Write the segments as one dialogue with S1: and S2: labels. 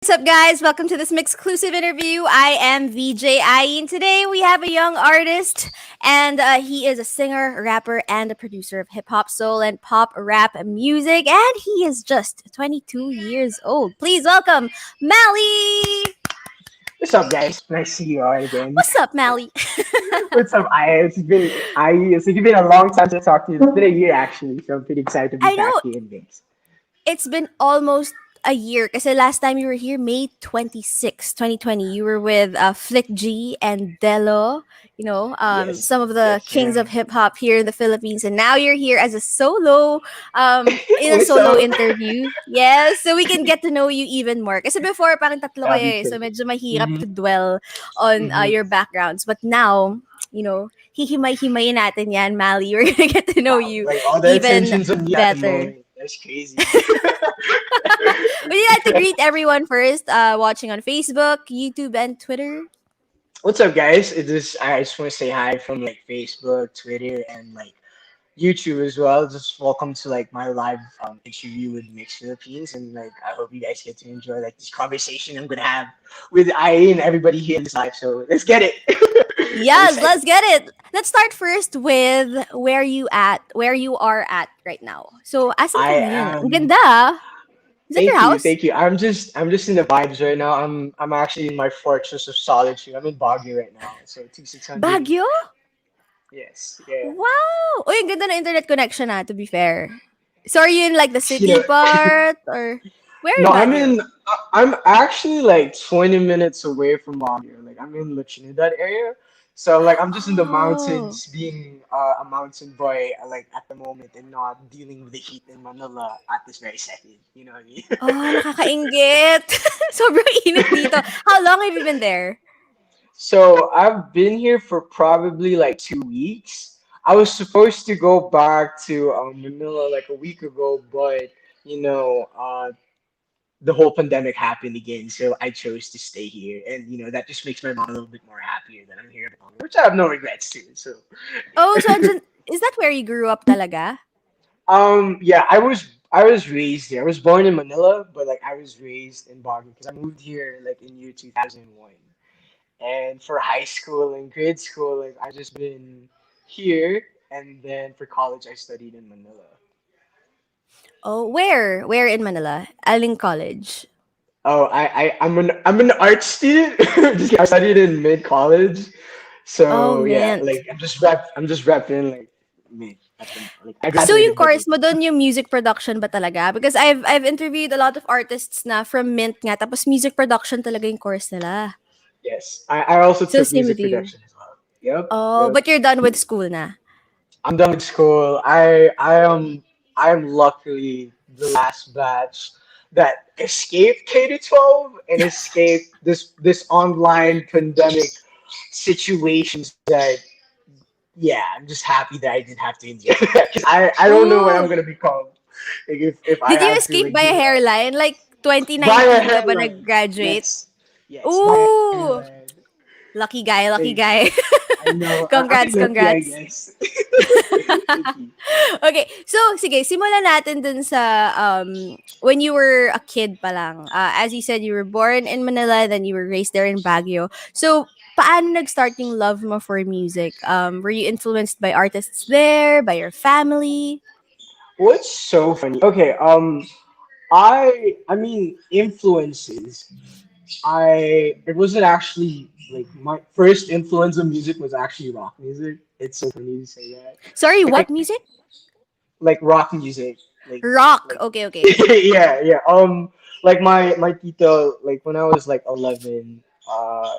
S1: What's up, guys? Welcome to this MYXclusive interview. I am VJ Ayin. Today, we have a young artist, and he is a singer, rapper, and a producer of hip hop, soul, and pop rap music. And he is just 22 years old. Please welcome Malli.
S2: What's up, guys? Nice to see you all again.
S1: What's up, Malli?
S2: What's up, I? It's been a long time to talk to you. It's been a year actually, so I'm pretty excited to be
S1: I
S2: back
S1: know
S2: here in Vegas.
S1: it's been almost a year because last time you were here, May 26, 2020. You were with Flick G and Delo,
S2: Yes,
S1: some of the
S2: yes,
S1: kings
S2: sir.
S1: of hip hop here in the Philippines. And now you're here as a solo, in a
S2: What's
S1: solo
S2: up?
S1: interview. Yes, so we can get to know you even more. Kasi before, parang tatlo
S2: That'll be
S1: kayo eh, so
S2: perfect.
S1: medyo mahirap
S2: Mm-hmm.
S1: to dwell on
S2: Mm-hmm.
S1: your backgrounds. But now, hihimay-himayin natin yan, Mali. We're gonna get to know
S2: Wow,
S1: you
S2: like all the
S1: even
S2: attention's on me at the
S1: better.
S2: moment. That's crazy.
S1: Would you like to greet everyone first, watching on Facebook, YouTube, and Twitter?
S2: What's up, guys? I just want to say hi from like Facebook, Twitter, and like YouTube as well. Just welcome to like my live interview with Mix Philippines, and like I hope you guys get to enjoy like this conversation I'm gonna have with I and everybody here in this live. So let's get it. I'm
S1: Yes,
S2: excited.
S1: let's get it. Let's start first with where you are at right now. So, asan ka
S2: I
S1: ngayon? Ang
S2: am.
S1: ganda, ah. Is that your
S2: Thank you,
S1: house?
S2: thank you. I'm just in the vibes right now. I'm actually in my fortress of solitude. I'm in Baguio right now. So T600.
S1: Baguio?
S2: Yes, yeah.
S1: Wow! Uy, ang ganda na internet connection, to be fair. So, are you in like the
S2: You
S1: city
S2: know,
S1: part or where
S2: no,
S1: in Baguio?
S2: I'm actually like 20 minutes away from Baguio. Like I'm in La Trinidad area. So like I'm just in the
S1: Oh.
S2: mountains being a mountain boy like at the moment and not dealing with the heat in Manila at this very second. You know what I mean?
S1: Oh, nakakainggit. Sobrang init dito. How long have you been there?
S2: So I've been here for probably like 2 weeks. I was supposed to go back to Manila like a week ago, but you know, the whole pandemic happened again, so I chose to stay here, and that just makes my mom a little bit more happier that I'm here, which I have no regrets to. So,
S1: Oh, so
S2: yeah.
S1: is that where you grew up talaga?
S2: Yeah, I was raised there. I was born in Manila, but like I was raised in Baguio because I moved here like in year 2001. And for high school and grade school, like I just been here, and then for college I studied in Manila.
S1: Oh, where? Where in Manila? Aling college.
S2: Oh, I'm an art student. Just kidding. I studied in mid college,
S1: Oh,
S2: so yeah,
S1: mint.
S2: like I'm just repping like mid at the like I
S1: So yung
S2: graduated
S1: course
S2: midway.
S1: mo doon yung music production ba talaga? Because I've interviewed a lot of artists na from Mint nga tapos music production talaga yung course nila.
S2: Yes, I also
S1: So
S2: took
S1: same with
S2: music
S1: you.
S2: production as well. Yep,
S1: Oh,
S2: yep.
S1: but you're done with school na.
S2: I'm done with school. I am luckily the last batch that escaped K to 12 and escaped this online pandemic situations that yeah, I'm just happy that I didn't have to endure that because I don't know what I'm
S1: Oh,
S2: gonna become like if I
S1: did you
S2: have to
S1: escape
S2: like
S1: by a
S2: do that
S1: hairline? Like
S2: by a
S1: 2019 ka ba
S2: hairline.
S1: nag-graduate?
S2: Yes, yes, by a
S1: Ooh,
S2: hairline.
S1: lucky guy, lucky
S2: Like
S1: guy.
S2: I know I'm
S1: Congrats,
S2: lucky, I
S1: congrats.
S2: guess. Thank you.
S1: Okay, so sige, simulan natin dun sa when you were a kid pa lang. As you said, you were born in Manila, then you were raised there in Baguio. So, paano nag-start yung love mo for music? Were you influenced by artists there, by your family?
S2: What's so funny? Okay, I mean influences. It wasn't actually like my first influence of music was actually rock music. It's so funny to say that.
S1: Sorry,
S2: Like
S1: what music?
S2: like rock music. Like
S1: Rock.
S2: like
S1: Okay, okay.
S2: yeah, yeah. Like my tito, like when I was like 11,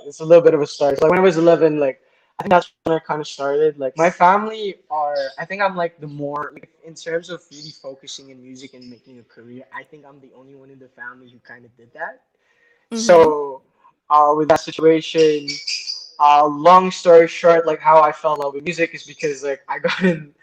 S2: it's a little bit of a start. So, like when I was 11, like I think that's when I kind of started. Like my family are, I think I'm like the more like in terms of really focusing in music and making a career. I think I'm the only one in the family who kind of did that.
S1: Mm-hmm.
S2: So, with that situation, long story short, like how I fell in love with music is because like I got in.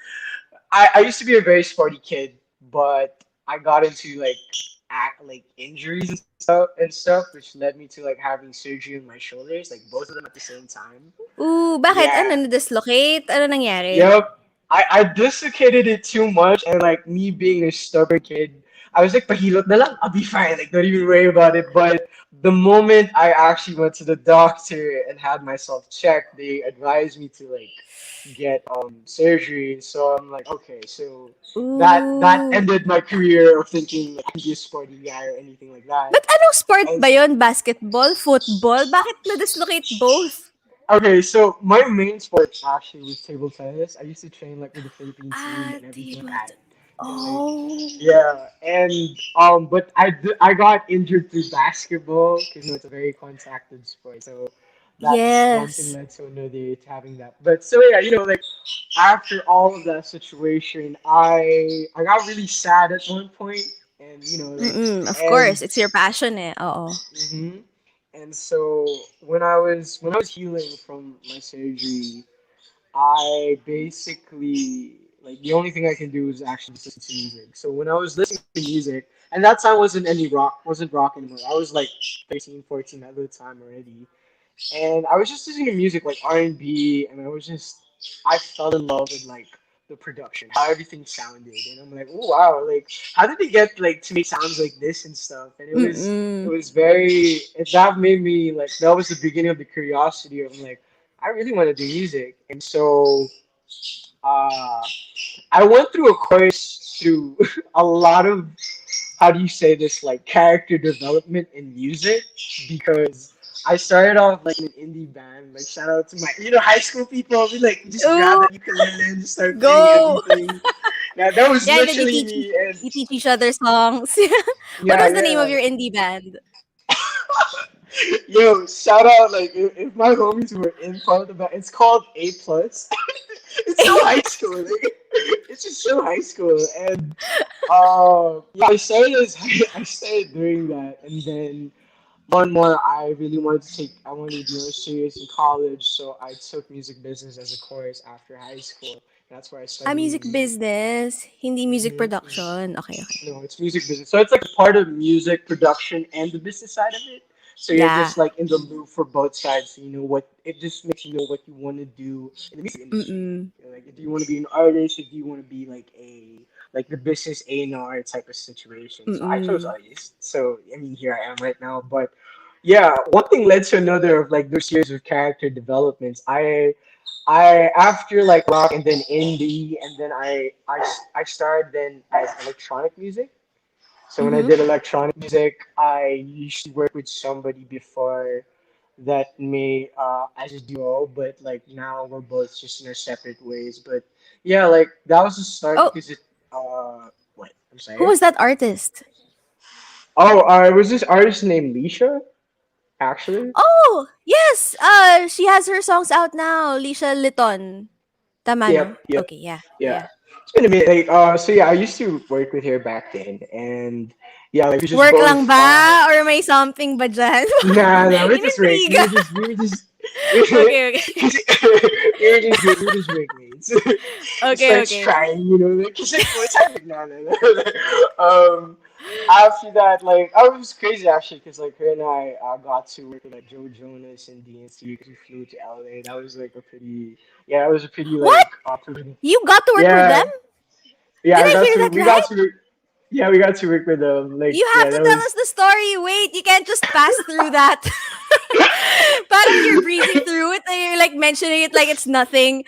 S2: I used to be a very sporty kid, but I got into like act like injuries and stuff, which led me to like having surgery on my shoulders, like both of them at the same time.
S1: Ooh, bakit? Ano,
S2: Yeah.
S1: na-dislocate? Ano nangyari?
S2: Yep. I dislocated it too much, and like me being a stubborn kid, I was like, pahilot na lang, I'll be fine. Like, don't even worry about it. But the moment I actually went to the doctor and had myself checked, they advised me to like get surgery. So I'm like, okay, so that
S1: Ooh.
S2: ended my career of thinking like I can be a sporty guy or anything like that.
S1: But anong sport
S2: And
S1: ba yun? Basketball? Football? Bakit na-dislocate both?
S2: okay, so my main sport actually was table tennis. I used to train like with the Philippine team
S1: Ah,
S2: and everything like
S1: table
S2: that. And like
S1: Oh.
S2: yeah, and but I got injured through basketball because it's a very contacted sport. So that's one thing
S1: Yes.
S2: led to another to having that. But so yeah, like after all of that situation, I got really sad at one point, and like
S1: Mm-mm. Of
S2: and
S1: course, it's your passion eh. Oo.
S2: hmm and so when I was healing from my surgery, I basically like the only thing I can do is actually just listen to music. So when I was listening to music, and that time wasn't rock anymore. I was like 13, 14 at the time already, and I was just listening to music like R&B, and I fell in love with like the production, how everything sounded, and I'm like, oh wow, like how did they get like to make sounds like this and stuff? And it
S1: Mm-mm.
S2: was very that made me like that was the beginning of the curiosity of like I really want to do music, and so uh, I went through a course through a lot of how do you say this like character development in music because I started off like in an indie band. Like shout out to my high school people. We like just grab
S1: Ooh,
S2: that ukulele and just start playing
S1: go!
S2: everything. Yeah, that was
S1: Yeah, and then
S2: literally me. And
S1: you teach each other songs. What
S2: yeah,
S1: was the name of
S2: yeah.
S1: your indie band?
S2: Yo, shout out like if my homies were in part of the band, it's called A plus. It's so high school. Like, it's just so high school, and yeah, I started doing that, and then more and more, I wanted to be more serious in college, so I took music business as a course after high school. That's where I
S1: Ah,
S2: studied
S1: music
S2: music.
S1: business, hindi music
S2: hmm
S1: production. Okay, okay.
S2: No, it's music business. So it's like part of music production and the business side of it. So you're
S1: Yeah.
S2: just like in the loop for both sides. So you know what it just makes you know what you want to do in the music industry.
S1: Mm-mm.
S2: Like, do you want to be an artist or do you want to be like the business A&R type of situation? So I chose
S1: Mm-mm.
S2: artist. So I mean, here I am right now. But yeah, one thing led to another of like those years of character developments. I after like rock and then indie and then I started then as electronic music. So when I
S1: Mm-hmm.
S2: did electronic music, I used to work with somebody before that made as a duo, but like now we're both just in our separate ways. But yeah, like that was the start
S1: Oh,
S2: because what? I'm
S1: who
S2: sorry.
S1: was that artist?
S2: Oh, it was this artist named Leisha actually.
S1: Oh, yes. She has her songs out now. Lisha Liton. Tama, no?
S2: Yep, yep,
S1: Okay, yeah.
S2: yeah.
S1: Yeah.
S2: It's been a minute. Like, so yeah, I used to work with her back then, and yeah, like we just
S1: Work lang
S2: both
S1: ba? Or may something ba dyan?
S2: nah, nah, we just work.
S1: Inintriga.
S2: We were,
S1: Okay, okay.
S2: we were just workmates. Just
S1: Okay,
S2: like
S1: okay.
S2: trying, like, cause like, what's happening? No, no, no. After that, like, I was crazy actually, cause like her and I got to work with like Joe Jonas and DNC because we flew to LA. That was like a pretty, yeah, it was a pretty
S1: What?
S2: like,
S1: You got to work with them?
S2: yeah, yeah,
S1: Did I hear that
S2: we got
S1: right?
S2: to, yeah, we got to work with them. Like,
S1: You have
S2: yeah,
S1: to
S2: that
S1: tell us
S2: was.
S1: the story. Wait, you can't just pass through that. Parang you're breezing through it and you're like mentioning it like it's nothing.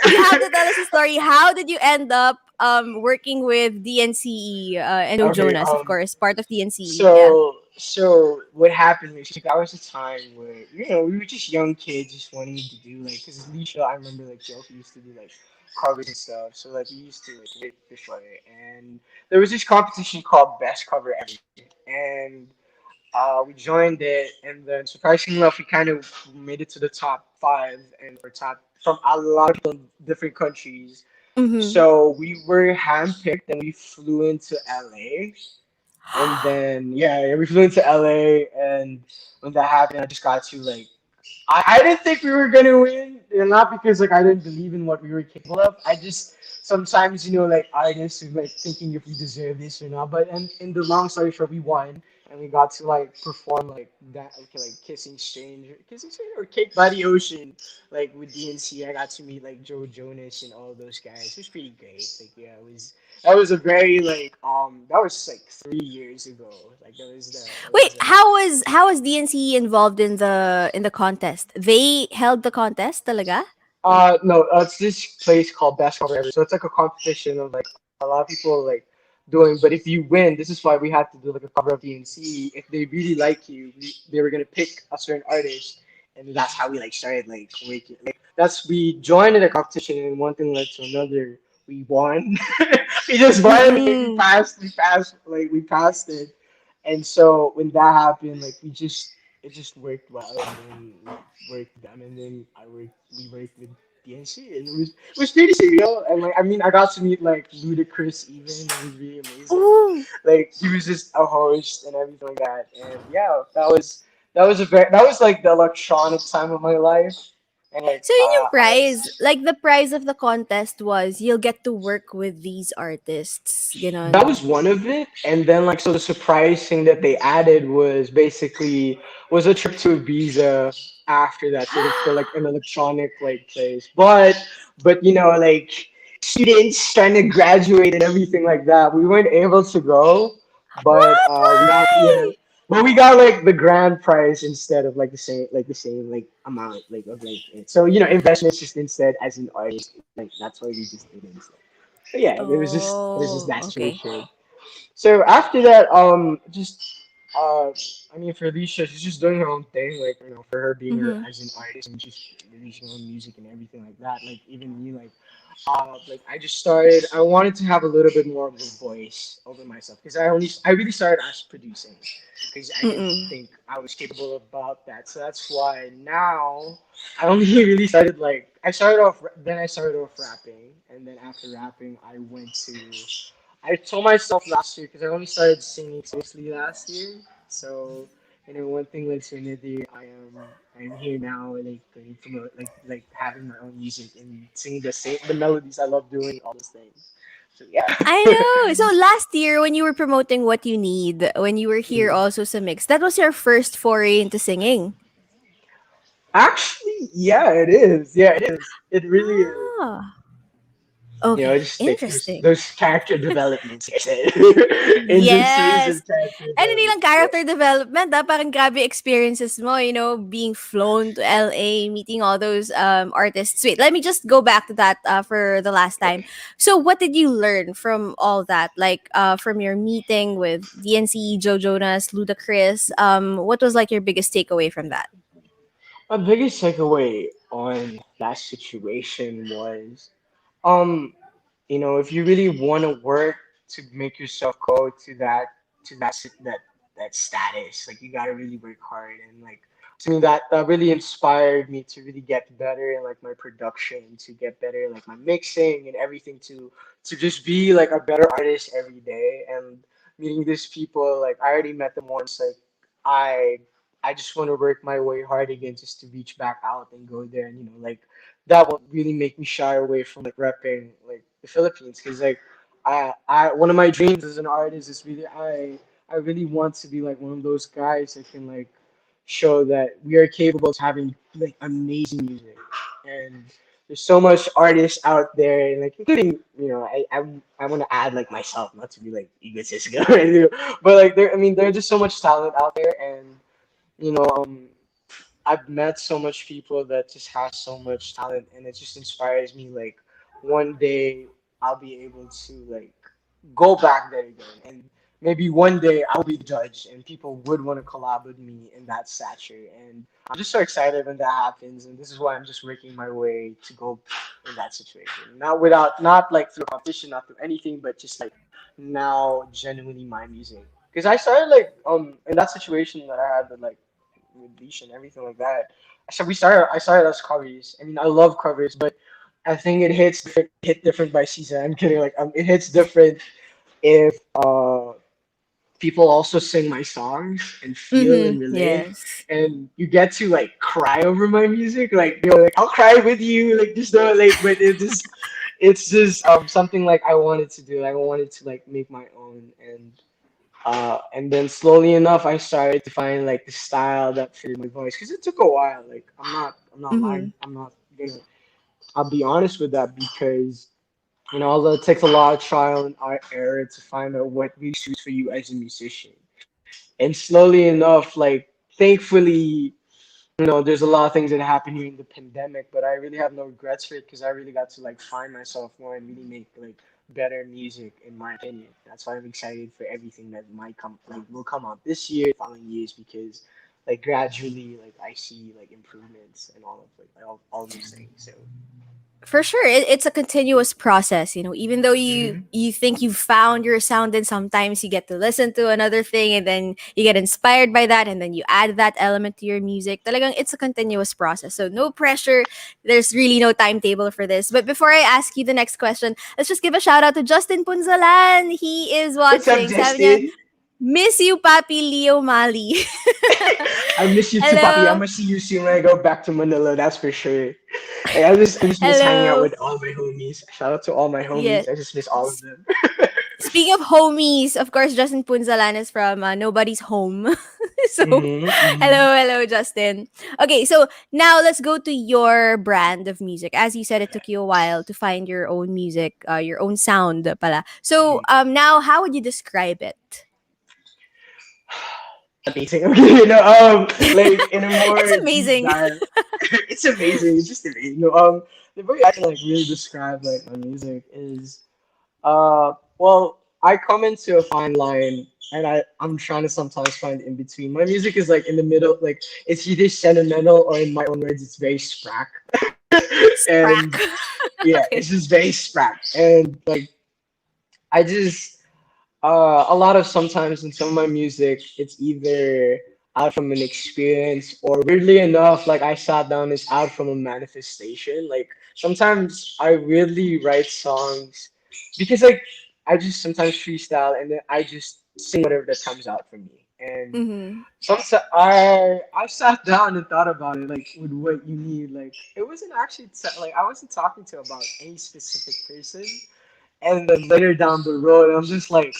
S1: You have to tell us the story. How did you end up working with DNCE and Joe
S2: Okay,
S1: Jonas, of course, part of DNCE? Yeah.
S2: so what happened was that was a time where we were just young kids just wanting to do like because Alicia I remember like she also used to do like covers and stuff so like we used to like wait this way and there was this competition called Best Cover Ever and we joined it and then surprisingly enough we kind of made it to the top five and for top from a lot of people in different countries
S1: Mm-hmm.
S2: so we were handpicked and we flew into LA and then yeah, we flew into LA, and when that happened, I just got to like I didn't think we were gonna win, and not because like I didn't believe in what we were capable of. I just sometimes like artists are like thinking if we deserve this or not. But and in the long story short, we won and we got to like perform like that, like Kissing Stranger or Cake by the Ocean, like with DNC. I got to meet like Joe Jonas and all those guys. It was pretty great. Like yeah, it was that was a very like that was like 3 years ago. Like that
S1: Wait,
S2: was
S1: how was DNC involved in the contest? They held the contest, talaga?
S2: No, it's this place called Best Cover Ever. So it's like a competition of like a lot of people like doing. But if you win, this is why we had to do like a cover of DNC. If they really like you, they were gonna pick a certain artist, and that's how we like started like working. Like that's we joined in a competition, and one thing led to another. We won. We just won. Like, we
S1: Mm-mm.
S2: passed. We passed. Like we passed it. And so when that happened, like we just it just worked well, and then we worked with them, and then we worked with DNC, and it was pretty surreal. And like I mean, I got to meet like Ludacris even, and it was really amazing.
S1: Ooh.
S2: Like he was just a host and everything like that, and yeah, that was like the electronic time of my life, and like
S1: So yun yung
S2: I
S1: prize.
S2: was.
S1: Like the prize of the contest was you'll get to work with these artists.
S2: That
S1: Ganon.
S2: was one of it, and then like so the surprise thing that they added was basically was a trip to Ibiza after that for like an electronic like place, but like students trying to graduate and everything like that, we weren't able to go, but
S1: What?
S2: we got yeah,
S1: Why?
S2: but we got like the grand prize instead of like the same like amount like of like it. So investments just instead as an artist, like that's why we just did it instead. But yeah, it was just
S1: Oh,
S2: that
S1: okay.
S2: situation. So after that, just uh, I mean, for Alicia, she's just doing her own thing. Like for her being her
S1: Mm-hmm.
S2: as an artist and she's releasing her own music and everything like that. Like even me, like I just started. I wanted to have a little bit more of a voice over myself because I really started as producing because I didn't
S1: Mm-mm.
S2: think I was capable about that. So that's why now I only really started like I started off rapping, and then after rapping I went to I told myself last year because I only started singing seriously last year. So one thing led to another. I'm here now, like going promote, like having my own music and singing the melodies I love doing, all those things. So yeah.
S1: I know. So last year when you were promoting What You Need, when you were here also sa Mix, that was your first foray into singing.
S2: Actually, yeah, it is. Yeah, it is. It really is.
S1: Ah. Okay.
S2: Just like
S1: Interesting.
S2: those character developments, like I said, industries
S1: Yes.
S2: and character
S1: And hindi lang
S2: developments. Yeah.
S1: character development, parang grabe experiences mo, being flown to LA, meeting all those artists. Wait, let me just go back to that for the last time. So, what did you learn from all that? Like, from your meeting with DNC, Joe Jonas, Ludacris, what was like your biggest takeaway from that?
S2: My biggest takeaway on that situation was, um, if you really want to work to make yourself go to that status, like you gotta really work hard, and like to me that really inspired me to really get better in like my production, to get better in like my mixing and everything, to just be like a better artist every day. And meeting these people, like I already met them once, like I I just want to work my way hard again just to reach back out and go there, and like that won't really make me shy away from like repping like the Philippines, because like I one of my dreams as an artist is really I really want to be like one of those guys that can like show that we are capable of having like amazing music. And there's so much artists out there, and like including I want to add like myself, not to be like egotistical, right? But like there's just so much talent out there, and you know um I've met so much people that just has so much talent, and it just inspires me. Like one day I'll be able to like go back there again, and maybe one day I'll be the judge, and people would want to collab with me in that stature. And I'm just so excited when that happens, and this is why I'm just working my way to go in that situation. Not like through competition, not through anything, but just like now genuinely my music. Because I started like in that situation that I had with Leash and everything like that. So I started as covers. I mean, I love covers, but I think hit different by season. I'm kidding. Like it hits different if people also sing my songs and feel and
S1: Mm-hmm.
S2: relate,
S1: Yes.
S2: and you get to like cry over my music. Like like I'll cry with you. Like just like, but it just It's just something like I wanted to do. I wanted to like make my own, and then slowly enough I started to find like the style that fitted my voice because it took a while. Like I'm not
S1: Mm-hmm.
S2: lying. Gonna I'll be honest with that because although it takes a lot of trial and error to find out what really suits for you as a musician. And slowly enough, like thankfully, there's a lot of things that happened here in the pandemic, but I really have no regrets for it because I really got to like find myself more and really make like better music, in my opinion. That's why I'm excited for everything that might come, like will come out this year, following years, because like gradually, like I see like improvements and all of like all those things. So.
S1: For sure, it's a continuous process. Even though you
S2: Hmm.
S1: you think you've found your sound, and sometimes you get to listen to another thing, and then you get inspired by that, and then you add that element to your music. Talagang it's a continuous process, so no pressure. There's really no timetable for this. But before I ask you the next question, let's just give a shout out to Justin Punzalan. He is
S2: What's up,
S1: watching. Sabi niya,
S2: Justin?
S1: miss you, Papi Leo Mali.
S2: I miss you too, Papi. I'm
S1: Hello.
S2: gonna see you soon when I go back to Manila. That's for sure. Like, I just miss hanging out
S1: Hello.
S2: with all my homies. Shout out to all my homies.
S1: Yes.
S2: I just miss all of them.
S1: Speaking of homies, of course, Justin Punzalan is from Nobody's Home. So,
S2: Hmm.
S1: hello, Justin. Okay, so now let's go to your brand of music. As you said, it took you a while to find your own music, your own sound pala. So,
S2: Hmm.
S1: now how would you describe it?
S2: Amazing. Okay, like in a
S1: It's
S2: more deep
S1: amazing.
S2: dive, it's amazing. It's just amazing. The way I can like really describe like my music is, well, I come into a fine line, and I'm trying to sometimes find in between. My music is like in the middle, like it's either sentimental or, in my own words, it's very sprack.
S1: Sprack.
S2: And yeah, it's
S1: Okay.
S2: just very sprack. And like I just a lot of sometimes in some of my music, it's either out from an experience or weirdly enough, like I sat down, it's out from a manifestation. Like sometimes I really write songs because like I just sometimes freestyle and then I just sing whatever that comes out from me. And
S1: Mm-hmm.
S2: sometimes I sat down and thought about it like with what you need. Like it wasn't actually like I wasn't talking to about any specific person, and then later down the road, I'm just like,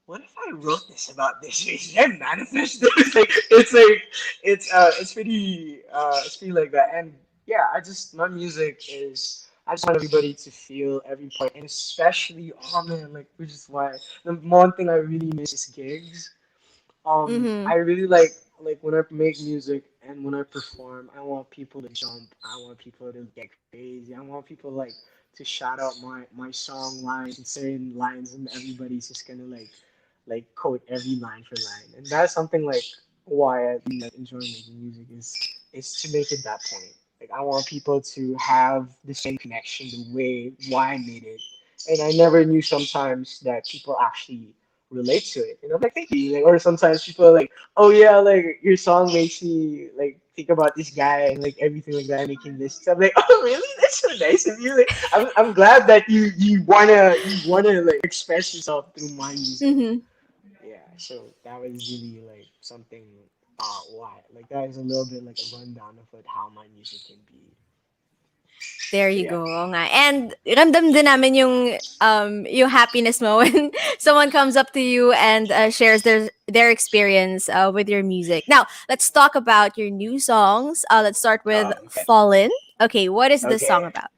S2: what if I wrote this about this? Should I manifest this? It's pretty like that. And yeah, I just my music is. I just want everybody to feel every part, and especially, oh man, like which is why the one thing I really miss is gigs.
S1: Mm-hmm.
S2: I really like when I make music and when I perform, I want people to jump. I want people to get crazy. I want people like to shout out my song lines and certain lines, and everybody's just gonna like quote every line for line. And that's something like why I really like enjoy making music is to make it that point. Like I want people to have the same connection the way why I made it. And I never knew sometimes that people actually relate to it. And I'm like, thank you. Like, or sometimes people are like, oh yeah, like your song makes me like think about this guy and like everything like that, making this. So I'm like, oh really? That's so nice of you. Like, I'm glad that you wanna like express yourself through my music.
S1: Mm-hmm.
S2: Yeah. So that was really like something. Why? Like that is a little bit like a rundown of like how my music can be.
S1: There
S2: So
S1: you
S2: yeah.
S1: go, oo nga. And ramdam din namin yung happiness mo when someone comes up to you and shares their experience with your music. Now, let's talk about your new songs. Let's start with
S2: Okay.
S1: Fallen. Okay, what is this song
S2: Okay.
S1: about?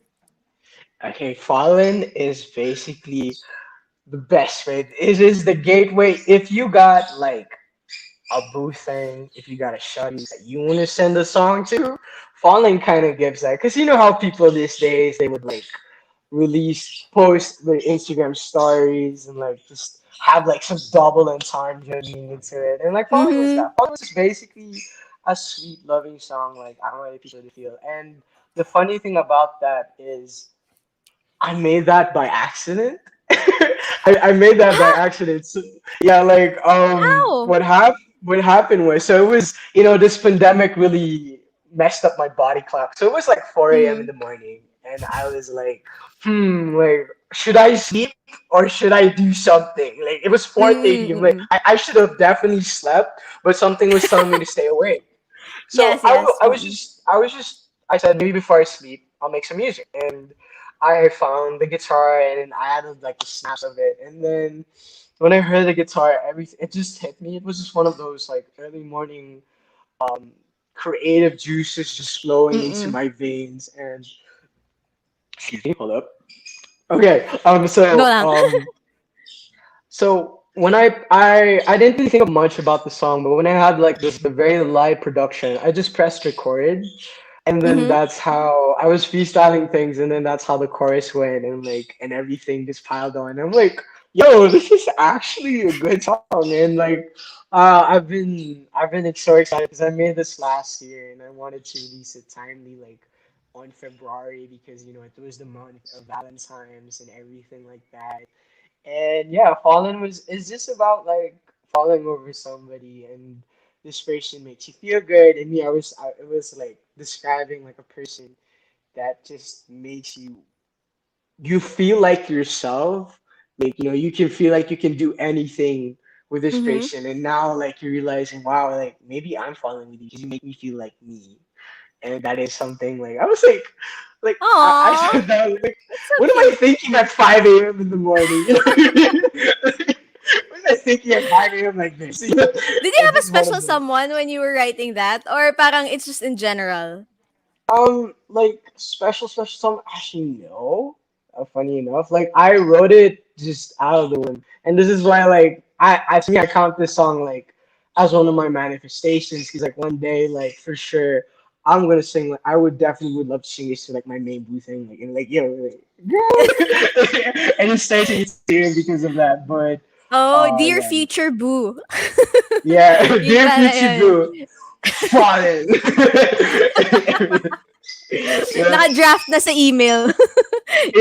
S2: Okay. Fallen is basically the best way. It is the gateway. If you got like a boo thing, if you got a shawty that you want to send a song to, Falling kind of gives that. Because you know how people these days, they would like release, post their Instagram stories and like just have like some double entendre meaning to it. And like Falling was
S1: Mm-hmm.
S2: that. Falling was basically a sweet, loving song. Like, I want people to feel. And the funny thing about that is I made that by accident. I made that by
S1: Huh?
S2: accident. So, yeah, like
S1: How?
S2: what happened was so it was this pandemic really messed up my body clock. So it was like 4 a.m. in
S1: Mm-hmm.
S2: the morning, and I was like, like should I sleep or should I do something? Like it was 4:30. I'm like
S1: Mm-hmm.
S2: I should have definitely slept, but something was telling me to stay awake. So
S1: Yes, yes.
S2: I was
S1: Mm-mm.
S2: just I said maybe before I sleep I'll make some music, and I found the guitar and I added like the snaps of it. And then when I heard the guitar, everything it just hit me. It was just one of those like early morning um creative juices just flowing into
S1: Mm-mm.
S2: my veins. And excuse me, hold up. Okay,
S1: Go lang.
S2: so when I didn't really think of much about the song, but when I had like this the very live production, I just pressed record, and then
S1: Mm-hmm.
S2: that's how I was freestyling things, and then that's how the chorus went, and like and everything just piled on. I'm like, yo, this is actually a good song, and like I've been so excited because I made this last year, and I wanted to release it timely, like on February because it was the month of Valentine's and everything like that. And yeah, falling was is just about like falling over somebody and this person makes you feel good. And me, it was like describing like a person that just makes you feel like yourself. Like, you can feel like you can do anything with this
S1: Mm-hmm.
S2: person. And now like you're realizing, wow, like maybe I'm falling with you because you make me feel like me. And that is something like I was like I
S1: Aw,
S2: said that like
S1: that's so
S2: what am I
S1: cute.
S2: thinking at 5 a.m. in the morning? What am I thinking at 5 a.m. like this?
S1: Did you
S2: It's
S1: have a
S2: just one of
S1: special
S2: those.
S1: someone when you were writing that? Or parang it's just in general?
S2: Like special song. Actually, no. Funny enough, like I wrote it just out of the wind, and this is why, like, to me, I count this song like as one of my manifestations. Because like one day, like for sure, I'm gonna sing. Like I would definitely would love to sing this to like my main boo thing, like and like yo, like, girl, and it starts to tears because of that. But
S1: Oh, dear
S2: yeah,
S1: future boo.
S2: yeah,
S1: Yun
S2: dear
S1: pala
S2: future
S1: yun.
S2: boo, fallen. Yeah.
S1: Naka-draft na sa email.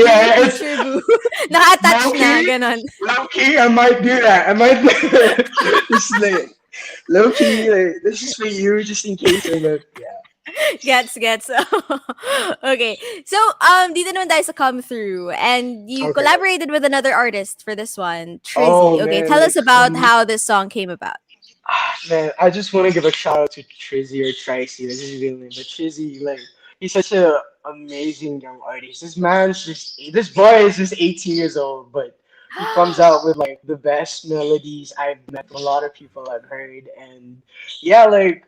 S1: Dear
S2: Yeah, it's
S1: future boo. Naka-attach
S2: low
S1: na,
S2: key.
S1: ganon.
S2: Low key, I might do that. I might do that. Just like low key, like this is for you, just in case. But yeah.
S1: Gets. Okay. So, dito naman tayo sa Come Through. And you
S2: Okay.
S1: collaborated with another artist for this one,
S2: Oh
S1: Trizzy. Okay,
S2: man,
S1: tell us
S2: like
S1: about how this song came about.
S2: man, I just want to give a shout out to Trizzy or Tracy. This is his real name, but Trizzy, like he's such a amazing young artist. This boy is just 18 years old, but he comes out with like the best melodies I've met a lot of people I've heard, and yeah, like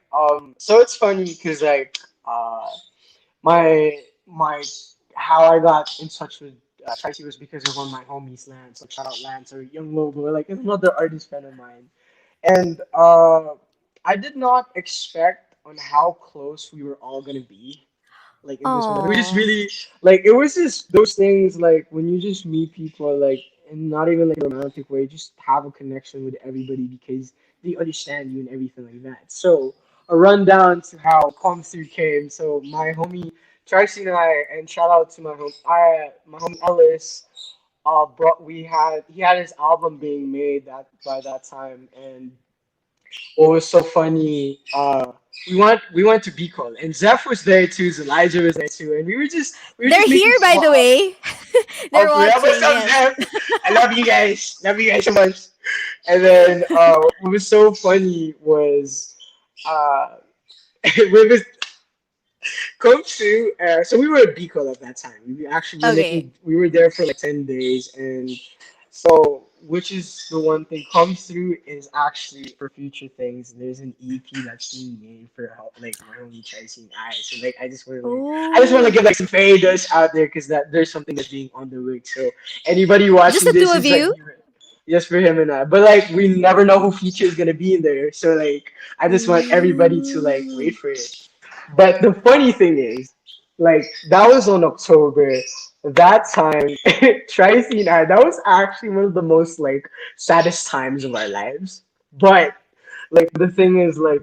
S2: so it's funny because like my how I got in touch with Tracy was because of one of my homies, Lance. Like shout out Lance or Young Lobo, like another artist friend of mine. And I did not expect on how close we were all gonna be, like in this one. We just
S1: Oh.
S2: really like it was just those things like when you just meet people like and not even like a romantic way, just have a connection with everybody because they understand you and everything like that. So a rundown to how Come Through came. So my homie Tracy and I, and shout out to my homie Ellis. Brought we had he had his album being made that by that time, and what was so funny, we went to Bicol and Zeph was there too, Elijah was there too, and we were just
S1: They're
S2: making
S1: here, by the
S2: small.
S1: way.
S2: Oh,
S1: They're
S2: for real? What's
S1: watching,
S2: up,
S1: yes.
S2: Zeph? I love you guys so much. And then what was so funny was uh, we was Coach Sue. So we were at Bicol at that time.
S1: Okay.
S2: We were there for like 10 days, and so which is the one thing comes through is actually for future things. There's an EP that's being made for like my homie Tracy and I. So like I just want to
S1: Oh.
S2: give like some faders out there because that there's something that's being on the way. So anybody
S1: Just
S2: watching
S1: the two
S2: this
S1: of
S2: is like.
S1: you?
S2: Just for him and I, but like we never know who feature is gonna be in there. So like, I just want everybody to like
S1: Mm.
S2: wait for it. But the funny thing is, like that was on October. That time, Tracy and I, that was actually one of the most like saddest times of our lives. But like the thing is, like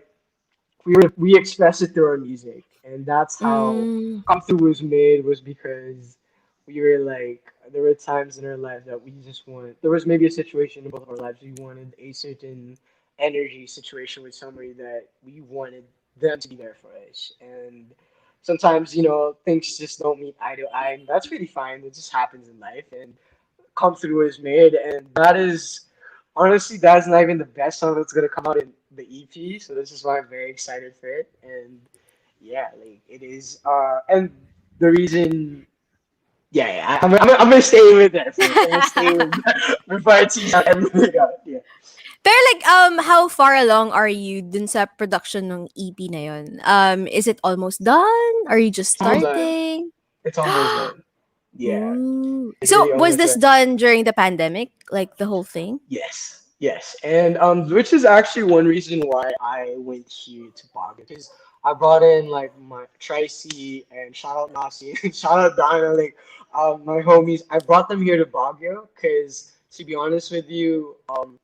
S2: we express it through our music, and that's how
S1: Mm.
S2: Come Through was made. Was because we were like there were times in our lives that we just wanted. There was maybe a situation in both of our lives we wanted a certain energy situation with somebody that we wanted them to be there for us, and sometimes things just don't meet eye to eye, and that's really fine. It just happens in life, and Come Through is made, and that is honestly that's not even the best song that's gonna come out in the EP. So this is why I'm very excited for it, and yeah, like it is. And the reason. Yeah, yeah. I'm gonna stay with that first. I'm gonna stay with that before I tease out everything out. Yeah.
S1: Pero like, how far along are you dun sa production ng EP na yun? Is it almost done? Are you just
S2: Almost done.
S1: starting?
S2: It's almost done. Yeah.
S1: Ooh.
S2: It's
S1: So
S2: really
S1: was
S2: almost
S1: this
S2: done.
S1: done during the pandemic? Like the whole thing?
S2: Yes, yes, and which is actually one reason why I went here to Baguio because I brought in like my Tracy and shout out Nasi, shout out Donna, like my homies. I brought them here to Baguio because to be honest with you,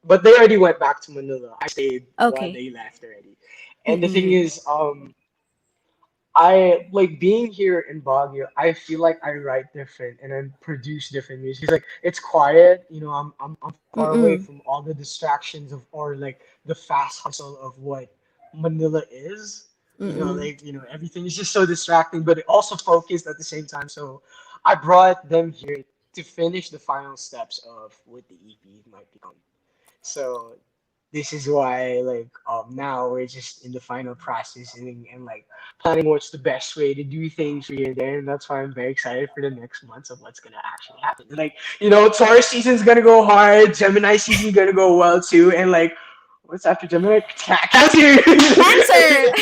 S2: but they already went back to Manila. I stayed while
S1: Okay.
S2: they left already, and the thing
S1: Mm-mm.
S2: is, I like being here in Baguio. I feel like I write different and I produce different music. Like it's quiet, you know. I'm far away
S1: Mm-mm.
S2: from all the distractions of or like the fast hustle of what Manila is.
S1: Mm-mm.
S2: Like everything is just so distracting, but it also focused at the same time. So I brought them here to finish the final steps of what the EP might become. So this is why like now we're just in the final processing and like planning what's the best way to do things here and there, and that's why I'm very excited for the next months of what's gonna actually happen. Like Taurus season's gonna go hard, Gemini season's gonna go well too, and like what's after Gemini? Cancer.
S1: Cancer.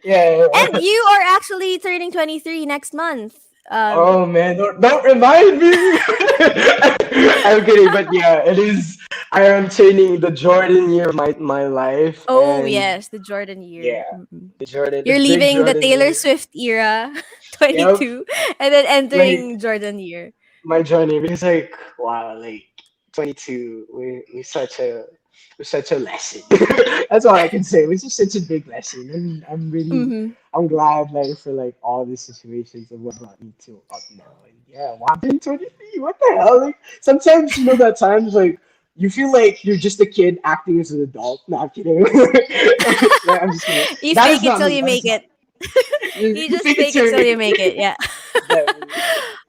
S2: Yeah.
S1: And you are actually turning 23 next month.
S2: Oh man, don't remind me. I'm kidding, but yeah, it is. I am turning the Jordan year of my life,
S1: Oh
S2: and
S1: yes, the Jordan year.
S2: yeah,
S1: Mm-mm.
S2: The
S1: You're
S2: big
S1: leaving the
S2: Jordan
S1: Taylor
S2: year.
S1: Swift era,
S2: Yep,
S1: 22, and then
S2: like
S1: entering Jordan year.
S2: my journey because like wow, like 22, we're such a lesson. That's all I can say. It was just such a big lesson, and
S1: Mm-hmm.
S2: I'm glad like for like all the situations of what brought me to up now. And yeah, wow, I'm 23. What the hell? Like sometimes that times like you feel like you're just a kid acting as an adult. No, I'm kidding. Yeah, I'm just kidding.
S1: You
S2: That
S1: fake
S2: is
S1: it
S2: not
S1: till
S2: me.
S1: you
S2: That
S1: make
S2: is not
S1: it.
S2: me. You,
S1: You
S2: you
S1: just
S2: think it's
S1: fake it
S2: your
S1: till you make it. Yeah.
S2: definitely.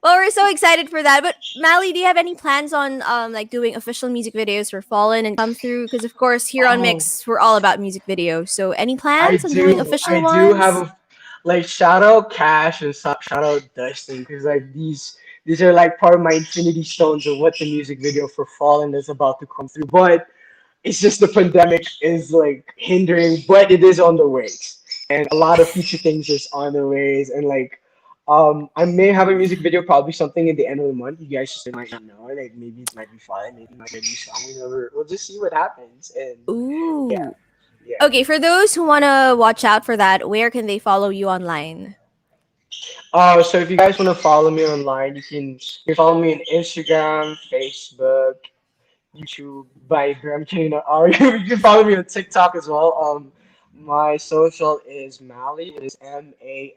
S1: Well, we're so excited for that. But Mally, do you have any plans on like doing official music videos for Fallen and Come Through? Because of course, here on
S2: Oh,
S1: Mix, we're all about music videos. So, any
S2: I
S1: plans on doing
S2: do. I
S1: official
S2: do have
S1: ones?
S2: a like shout out Cash and shout out Dustin because like these are like part of my infinity stones of what the music video for Fallen is about to come through. But it's just the pandemic is like hindering, but it is on the ways, and a lot of future things is on the ways, and like. I may have a music video, probably something in the end of the month. You guys just might not know. Like maybe it might be fun, maybe it might be a new song. We'll just see what happens. And yeah,
S1: Ooh.
S2: yeah.
S1: Okay, for those who want to watch out for that, where can they follow you online?
S2: So if you guys want to follow me online, you can follow me on Instagram, Facebook, YouTube, Viber. I'm kidding. Or you can follow me on TikTok as well. My social is Malli. It is Malli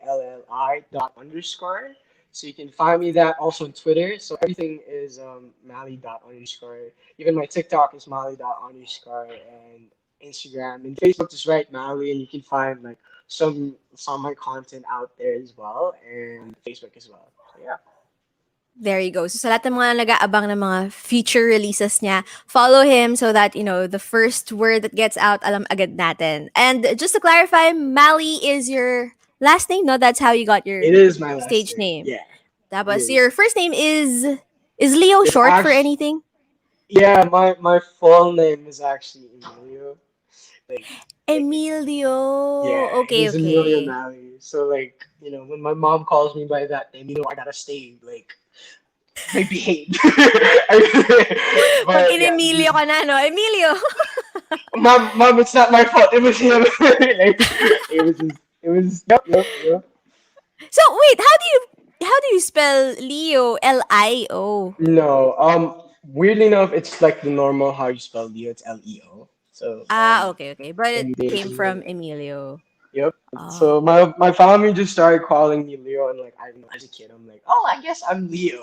S2: dot underscore. So you can find me that also on Twitter. So everything is Malli dot underscore. Even my TikTok is Malli dot underscore and Instagram and Facebook is right Malli, and you can find like some of my content out there as well and Facebook as well. So yeah.
S1: There you go. So sa lahat ng mga nag-aabang ng mga future releases niya, follow him so that, the first word that gets out, alam agad natin. And just to clarify, Mali is your last name? No, that's how you got your
S2: It is my last
S1: stage
S2: name.
S1: name.
S2: Yeah, it
S1: Tapos
S2: is.
S1: your first name is Leo
S2: It's
S1: short for
S2: actually
S1: anything?
S2: yeah, my full name is actually Emilio. Like like
S1: Emilio.
S2: yeah, it
S1: Okay,
S2: is Emilio
S1: okay.
S2: Malley. So like, when my mom calls me by that name, I gotta stay like behave.
S1: Pag
S2: But yeah,
S1: in-Emilio ka na, no? Emilio!
S2: mom, it's not my fault. It was him. Like, it was yep.
S1: So wait, how do you spell Leo? Lio.
S2: No, weirdly enough, it's like the normal how you spell Leo. It's Leo. So
S1: Ah, okay, okay. But it
S2: in
S1: came from
S2: Emilio.
S1: Emilio.
S2: Yep.
S1: Oh.
S2: So my family just started calling me Leo, and like I don't know, as a kid, I'm like, oh, I guess I'm Leo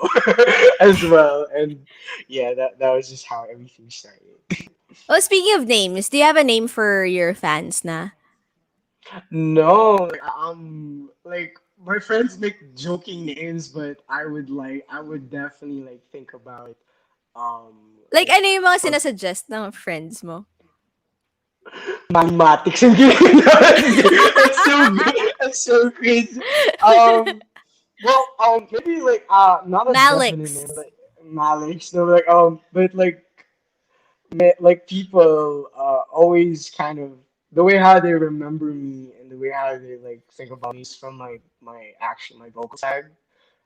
S2: as well, and yeah, that was just how everything started.
S1: Well, speaking of names, do you have a name for your fans na?
S2: No, like my friends make joking names, but I would definitely like think about
S1: Like,
S2: like
S1: ano yung mga
S2: or
S1: sinasuggest ng friends mo?
S2: mathematics and that's so good. That's so crazy. Um, Well, maybe like not a definite name,
S1: Malix.
S2: like Malix. No, like but like like people always kind of the way how they remember me and the way how they like think about me is from my vocal tag.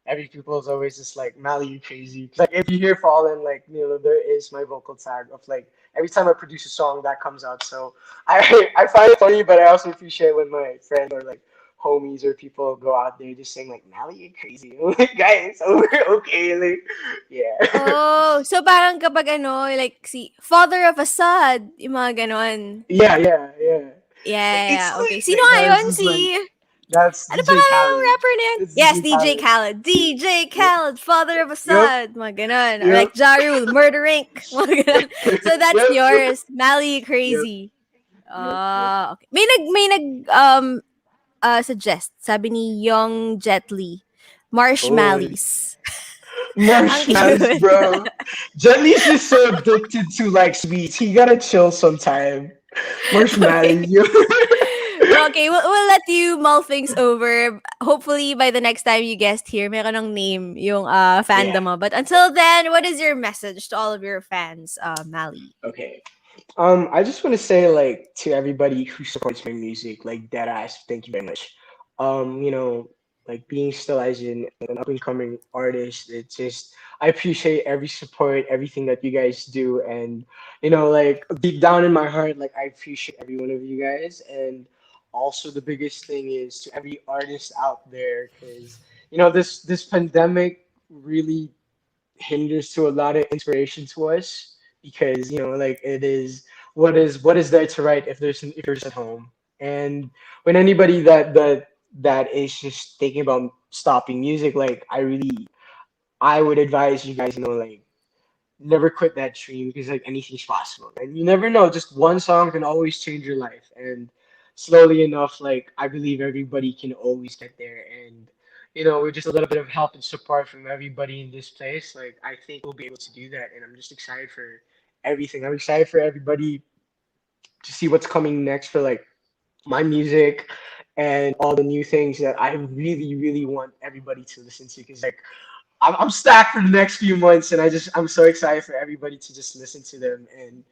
S2: Every people is always just like Mally, you crazy. 'Cause, like if you hear Fallen, like there is my vocal tag of like every time I produce a song that comes out. So I find it funny, but I also appreciate when my friends or like homies or people go out there just saying like Mally, you crazy. I'm like guys, okay, like yeah,
S1: Oh, so parang kapag ano, like si Father of Assad, yung mga ganon.
S2: yeah.
S1: Yeah,
S2: Like
S1: yeah,
S2: it's
S1: yeah. Okay.
S2: like
S1: Sino
S2: that,
S1: nga
S2: that's
S1: yun?
S2: just like
S1: Si,
S2: that's
S1: ano
S2: DJ
S1: pangalan ng
S2: Khaled.
S1: rapper na yun?
S2: It's
S1: Yes,
S2: DJ
S1: DJ
S2: Khaled.
S1: Khaled. DJ
S2: Yep,
S1: Khaled, Father of
S2: yep,
S1: Assad. Mga ganon. Or
S2: yep,
S1: like Ja Rule, Murder Inc. Mga ganon. So that's
S2: yep,
S1: yours. Mally
S2: yep,
S1: Crazy.
S2: yep.
S1: Okay. Suggest. Sabi ni Young Jet Li.
S2: Oh.
S1: Marshmallows. Ang
S2: Marshmallows,
S1: cute.
S2: bro. Jelly's just so addicted to like sweets. He gotta chill sometime. Marshmallows,
S1: Okay.
S2: yo.
S1: Well, okay, we'll let you mull things over. Hopefully, by the next time you guest here, meron ng name yung
S2: Yeah.
S1: fandom mo. But until then, what is your message to all of your fans, Mali?
S2: Okay. I just want to say like to everybody who supports my music, like dead ass, thank you very much. Like being still as an up and coming artist, it's just I appreciate every support, everything that you guys do, and like deep down in my heart, like I appreciate every one of you guys, and also the biggest thing is to every artist out there, because this pandemic really hinders to a lot of inspiration to us because like it is what is there to write if you're just at home. And when anybody that is just thinking about stopping music, like I would advise you guys, like never quit that dream because like anything's possible and you never know, just one song can always change your life. And slowly enough, like I believe everybody can always get there. And with just a little bit of help and support from everybody in this place, like I think we'll be able to do that. And I'm just excited for everything. I'm excited for everybody to see what's coming next for like my music and all the new things that I really really want everybody to listen to, because like I'm stacked for the next few months, and I'm so excited for everybody to just listen to them. And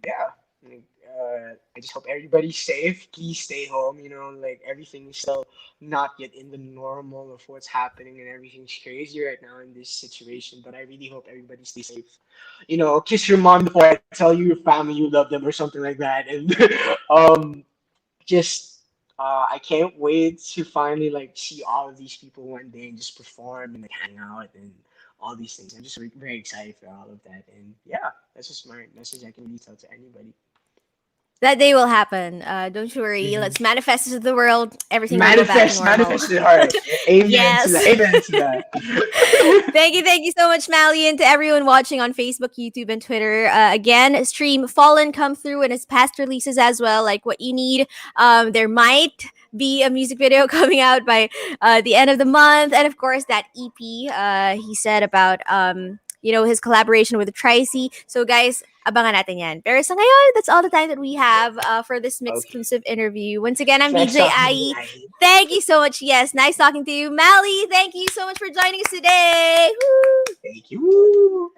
S2: yeah, like, I just hope everybody's safe. Please stay home. Like everything is still not yet in the normal of what's happening, and everything's crazy right now in this situation. But I really hope everybody stays safe. Kiss your mom before I tell you your family you love them or something like that. And just I can't wait to finally like see all of these people one day and just perform and like hang out and all these things. I'm just very excited for all of that. And yeah, that's just my message I can really tell to anybody.
S1: That day will happen. Don't you worry.
S2: Hmm.
S1: Let's manifest it to the world. Everything will go back to
S2: Manifest,
S1: normal.
S2: manifest it hard. Amen to
S1: Yes.
S2: that. Amen to that.
S1: Thank you so much, Mally, and to everyone watching on Facebook, YouTube, and Twitter. Again, stream Fallen come through and his past releases as well, like what you need. There might be a music video coming out by the end of the month, and of course that EP he said about his collaboration with Tricey. So guys, abangan natin yan. Pero sa ngayon, that's all the time that we have for this mix
S2: Okay.
S1: exclusive interview. Once again, I'm
S2: Next
S1: VJ
S2: talking to you,
S1: IE.
S2: Ivy.
S1: Thank you so much. Yes, nice talking to you. Mally, thank you so much for joining us today. Woo!
S2: Thank you.